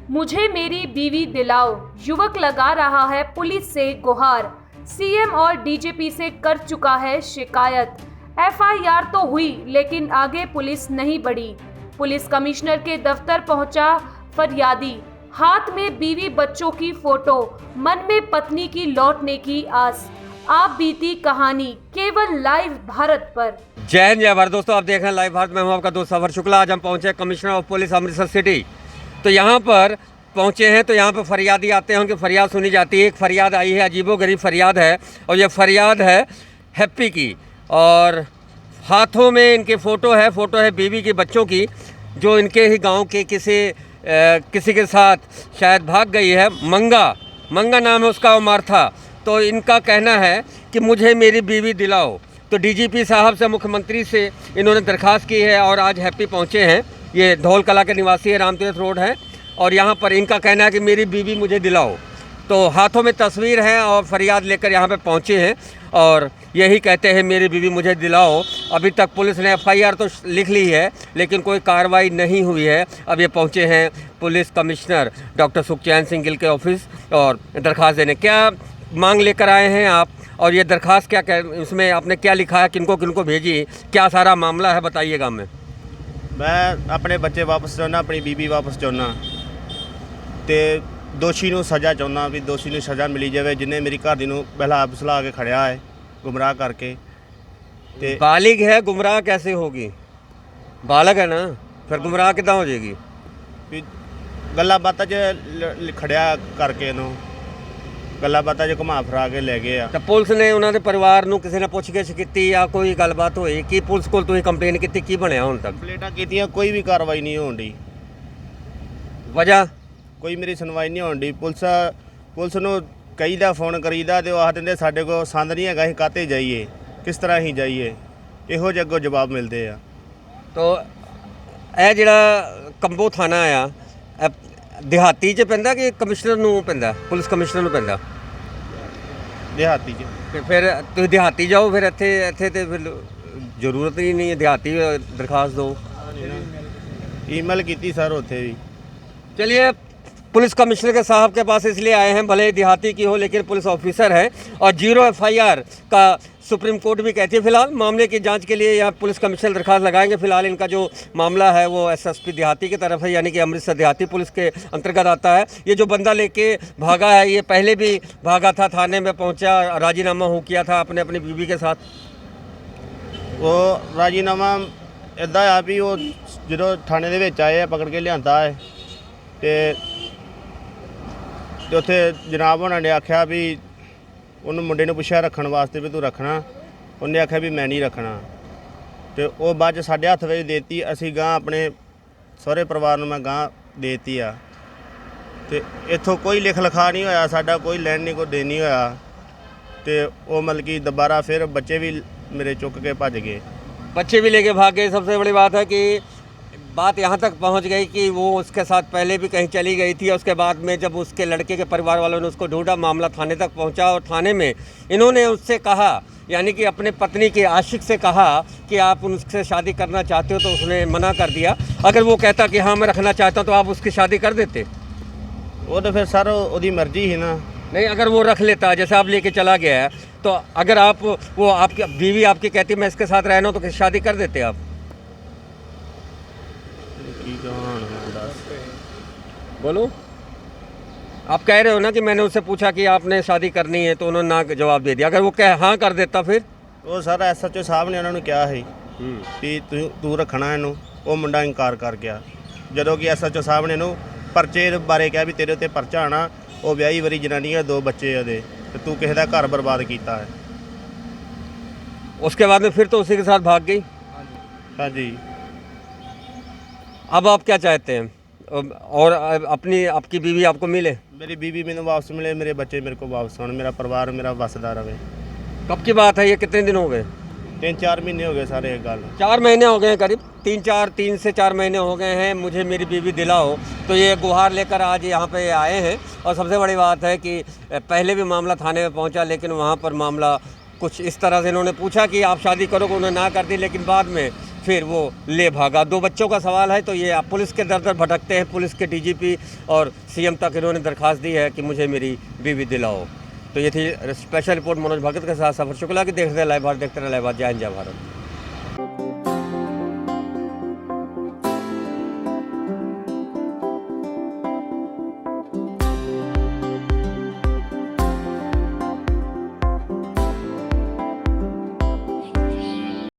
मुझे मेरी बीवी दिलाओ, युवक लगा रहा है पुलिस से गुहार। सीएम और डीजीपी से कर चुका है शिकायत। एफआईआर तो हुई लेकिन आगे पुलिस नहीं बढ़ी। पुलिस कमिश्नर के दफ्तर पहुंचा फरियादी, हाथ में बीवी बच्चों की फोटो, मन में पत्नी की लौटने की आस। आप बीती कहानी केवल लाइव भारत पर। जय हिंद जय भारत। दोस्तों आप देख रहे हैं लाइव भारत। मैं हूं आपका दोस्त सफर शुक्ला। आज हम पहुंचे commissioner of police Amritsar city. तो यहाँ पर पहुंचे हैं तो यहाँ पर फरियादी आते हैं, उनकी फरियाद सुनी जाती है। एक फरियाद आई है, अजीबोगरीब फरियाद है, और ये फरियाद है हैप्पी की। और हाथों में इनके फ़ोटो है बीवी के बच्चों की, जो इनके ही गांव के किसी के साथ शायद भाग गई है। मंगा नाम है उसका, उमर था। तो इनका कहना है कि मुझे मेरी बीवी दिलाओ। तो डीजीपी साहब से, मुख्यमंत्री से इन्होंने दरख्वास्त की है और आज हैप्पी पहुंचे हैं। ये धौल कला के निवासी है, रामतीर्थ रोड है, और यहाँ पर इनका कहना है कि मेरी बीवी मुझे दिलाओ। तो हाथों में तस्वीर है और फरियाद लेकर यहाँ पे पहुँचे हैं और यही कहते हैं मेरी बीवी मुझे दिलाओ। अभी तक पुलिस ने एफआईआर तो लिख ली है लेकिन कोई कार्रवाई नहीं हुई है। अब ये पहुँचे हैं police commissioner doctor Sukhchain Singh Gill के ऑफिस और दरख्वास्त देने। क्या मांग लेकर आए हैं आप, और ये दरख्वास्त क्या उसमें आपने क्या लिखा है, किनको किनको भेजी, क्या सारा मामला है, बताइएगा हमें। मैं अपने बच्चे वापस चाਹੁੰਦਾ, अपनी बीवी वापस चाਹੁੰਦਾ ਤੇ ਦੋਸ਼ੀ ਨੂੰ ਸਜ਼ਾ ਚਾਹੁੰਦਾ ਵੀ ਦੋਸ਼ੀ ਨੂੰ ਸਜ਼ਾ ਮਿਲੀ ਜਾਵੇ ਜਿਨੇ ਮੇਰੀ ਘਰ ਦੀ ਨੂੰ ਬਹਿਲਾ ਫਸਲਾ ਕੇ ਖੜਿਆ ਹੈ गुमराह करके। ਤੇ बालिग है, गुमराह कैसे होगी? बालक है ना, फिर गुमराह कितना हो जाएगी? ਵੀ ਗੱਲਾਂ ਬਾਤਾਂ 'ਚ ਖੜਿਆ ਕਰਕੇ ਇਹਨੂੰ ਗੱਲਾਂ ਬਾਤਾਂ 'ਚ ਘੁਮਾ ਫਰਾ ਕੇ ਲੈ ਗਏ ਆ। ਤਾਂ ਪੁਲਿਸ ਨੇ ਉਹਨਾਂ ਦੇ ਪਰਿਵਾਰ ਨੂੰ ਕਿਸੇ ਨੇ ਪੁੱਛਗਿੱਛ ਕੀਤੀ ਜਾਂ ਕੋਈ ਗੱਲਬਾਤ ਹੋਈ ਕਿ ਪੁਲਿਸ ਕੋਲ ਤੁਸੀਂ ਕੰਪਲੇਨ ਕੀਤੀ, ਕੀ ਬਣਿਆ ਹੁਣ ਤੱਕ? ਕੰਪਲੇਂਟਾਂ ਕੀਤੀਆਂ, ਕੋਈ ਵੀ ਕਾਰਵਾਈ ਨਹੀਂ ਹੋਣ ਡਈ। ਵਜ੍ਹਾ ਕੋਈ ਮੇਰੀ ਸੁਣਵਾਈ ਨਹੀਂ ਹੋਣ ਡਈ। ਪੁਲਿਸ ਨੂੰ ਕਈਦਾ ਫੋਨ ਕਰੀਦਾ ਤੇ ਉਹ ਆਖ ਦਿੰਦੇ ਸਾਡੇ ਕੋਲ ਸੰਦ ਨਹੀਂ ਹੈਗਾ, ਅਸੀਂ ਕਾਹਤੇ ਜਾਈਏ, ਕਿਸ ਤਰ੍ਹਾਂ ਅਸੀਂ ਜਾਈਏ, ਇਹੋ ਜਿਹੇ ਅੱਗੋਂ ਜਵਾਬ ਮਿਲਦੇ ਆ। ਤੋ ਇਹ ਜਿਹੜਾ ਕੰਬੋ ਥਾਣਾ ਆ ਦਿਹਾਤੀ 'ਚ ਪੈਂਦਾ ਕਿ ਕਮਿਸ਼ਨਰ ਨੂੰ ਪੈਂਦਾ, ਪੁਲਿਸ ਕਮਿਸ਼ਨਰ ਨੂੰ ਪੈਂਦਾ? ਦਿਹਾਤੀ 'ਚ। ਤੇ ਫਿਰ ਤੁਸੀਂ ਦਿਹਾਤੀ ਜਾਓ, ਫਿਰ ਇੱਥੇ ਤੇ ਫਿਰ ਜ਼ਰੂਰਤ ਹੀ ਨਹੀਂ ਹੈ ਦਿਹਾਤੀ दरखास्त दो। ईमेल की सर उत्थे भी। चलिए पुलिस कमिश्नर के साहब के पास इसलिए आए हैं, भले देहाती की हो लेकिन पुलिस ऑफिसर है और 0 एफआईआर का सुप्रीम कोर्ट भी कहती है। फिलहाल मामले की जांच के लिए यहाँ पुलिस कमिश्नर दरखास्त लगाएंगे। फिलहाल इनका जो मामला है वो एसएसपी देहाती की तरफ है, यानी कि अमृतसर देहाती पुलिस के अंतर्गत आता है। ये जो बंदा लेके भागा है ये पहले भी भागा था, थाने में पहुँचा, राजीनामा हो किया था अपनी बीवी के साथ। वो राजीनामा इदा आ भी वो जो थाने दे विच आए पकड़ के लियांदा है ते उत्थे जनाब होना ने आख्या भी उन्होंने मुंडे ने पुछया रखण वास्ते भी तू रखना, उन्हें आख्या भी मैं नहीं रखना। तो वो बाद साढ़े हत्थ विच देती, असी गां अपने सहुरे परिवार नूं मैं गां देती आ। तो इत्थों कोई लिख लिखा नहीं होया, साडा कोई लैण नहीं, कोई देन नहीं होया। तो वो मतलब कि दोबारा फिर बच्चे भी मेरे चुक के भज गए, बच्चे भी लेके भाग गए। सबसे बड़ी बात है कि बात यहाँ तक पहुँच गई कि वो उसके साथ पहले भी कहीं चली गई थी। उसके बाद में जब उसके लड़के के परिवार वालों ने उसको ढूंढा, मामला थाने तक पहुँचा और थाने में इन्होंने उससे कहा, यानी कि अपने पत्नी के आशिक से कहा कि आप उनसे शादी करना चाहते हो, तो उसने मना कर दिया। अगर वो कहता कि हाँ मैं रखना चाहता हूँ तो आप उसकी शादी कर देते? वो तो फिर सर उसकी मर्जी ही ना। नहीं, अगर वो रख लेता, जैसे आप लेके चला गया है, तो अगर वो आपकी बीवी आपकी कहती मैं इसके साथ रहना हो तो शादी कर देते आप? बोलो, आप कह रहे हो ना कि मैंने उससे पूछा कि आपने शादी करनी है तो उन्होंने ना जवाब दे दिया। अगर वो हाँ कर देता फिर? वो सर SHO साहब ने उन्होंने कहा है कि तू रखना इनू, वो मुंडा इनकार कर गया। ਜਦੋਂ कि SHO साहब ने ਇਹਨੂੰ ਪਰਚੇ ਬਾਰੇ ਕਿਹਾ ਵੀ ਤੇਰੇ ਉੱਤੇ ਪਰਚਾ ਆਣਾ, ਉਹ ਵਿਆਹੀ ਵਰੀ ਜਨਾਨੀ ਆ, 2 ਬੱਚੇ ਉਹਦੇ, ਤੇ ਤੂੰ ਕਿਸੇ ਦਾ ਘਰ ਬਰਬਾਦ ਕੀਤਾ है। उसके बाद में फिर तो उसी के साथ भाग गई। हाँ जी। अब आप क्या चाहते हैं, और आपकी बीवी आपको मिले? मेरी बीवी मैंने वापस मिले, मेरे बच्चे मेरे को वापस आने, मेरा परिवार मेरा वसदा रहे। कब की बात है ये, कितने दिन हो गए? 3-4 महीने हो गए सारे। एक गल 4 महीने हो गए हैं, करीब 3 से 4 महीने हो गए हैं। मुझे मेरी बीवी दिलाओ, तो ये गुहार लेकर आज यहाँ पे आए हैं। और सबसे बड़ी बात है कि पहले भी मामला थाने में पहुँचा लेकिन वहाँ पर मामला कुछ इस तरह से इन्होंने पूछा कि आप शादी करोगे, उन्होंने ना कर दी, लेकिन बाद में फिर वो ले भागा। 2 बच्चों का सवाल है, तो ये आप पुलिस के दर दर भटकते हैं। पुलिस के डीजीपी और सीएम तक इन्होंने दरख्वास्त दी है कि मुझे मेरी बीवी दिलाओ। तो ये थी स्पेशल रिपोर्ट मनोज भगत के साथ सफर शुक्ला की। देखते रहे लाइव भारत, देखते रहे लाइव भारत। जय हिंद, जय भारत।